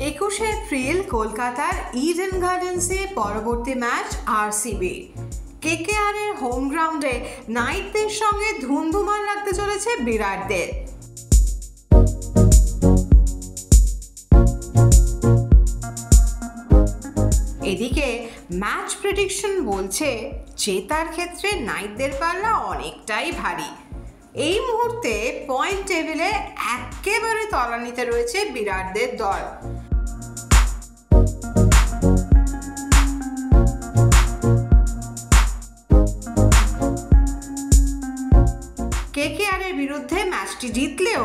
21 April কলকাতার Eden গার্ডেন্সে পরবর্তী match RCB. KKR এর হোম গ্রাউন্ডে নাইটদের সঙ্গে ধুমধুমার লাগতে চলেছে বিরাটদের। এদিকে ম্যাচ প্রেডিকশন বলছে জেতার ক্ষেত্রে নাইটদের পাল্লা অনেকটাই ভারী। এই মুহূর্তে পয়েন্ট টেবিলে একেবারে তলানিতে রয়েছে বিরাটদের দল। কেকেআর এর বিরুদ্ধে ম্যাচটি জিতলেও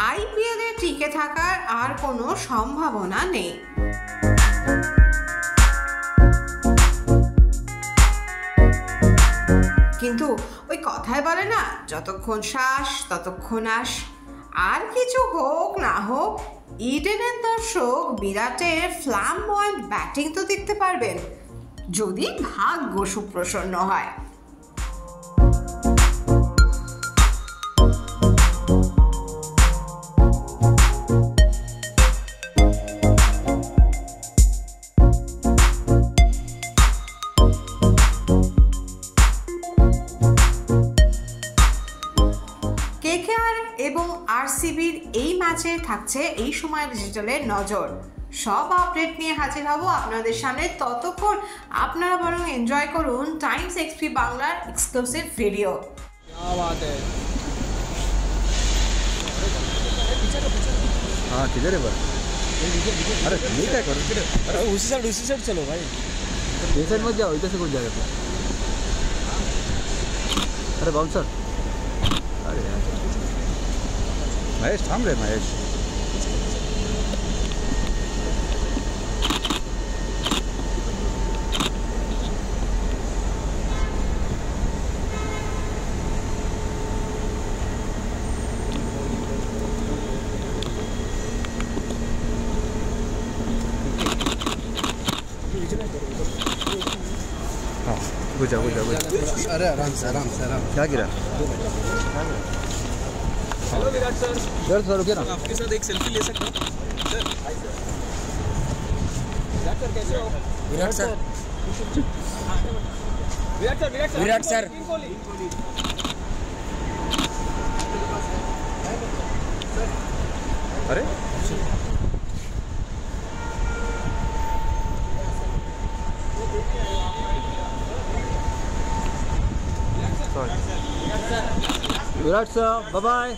আইপিএল এ টিকে থাকার আর কোনো সম্ভাবনা নেই। কিন্তু ওই কথায় বলে না, যতক্ষণ শ্বাস ততক্ষণ আস। আর কিছু হোক না হোক, ইডেনের দর্শক বিরাটের ফ্ল্যামবয়েন্ট ব্যাটিং তো দেখতে পারবেন, যদি ভাগ্য সুপ্রসন্ন হয়। কেকেআর এবং আরসিবির এই ম্যাচে থাকছে এই সময় ডিজিটালের নজর। সব আপডেট নিয়ে হাজির হব আপনাদের সামনে। ততক্ষণ আপনারা বরং এনজয় করুন টাইমস এক্সপি বাংলার এক্সক্লুসিভ ভিডিও। हाँ किधर है बस? अरे ये क्या करो? अरे उसी साइड चलो भाई। ये साइड मत जाओ, इधर से कुछ जाएगा तो। अरे बाउंसर, अरे यार महेश थाम रहे महेश। हाँ गुजा। अरे आराम से क्या गिरा? Hello Virat sir. सर रुकिए ना, आपके साथ एक सेल्फी ले सकता हूँ सर? विराट सर कैसे हो? विराट सर अरे विराट सर बाय बाय।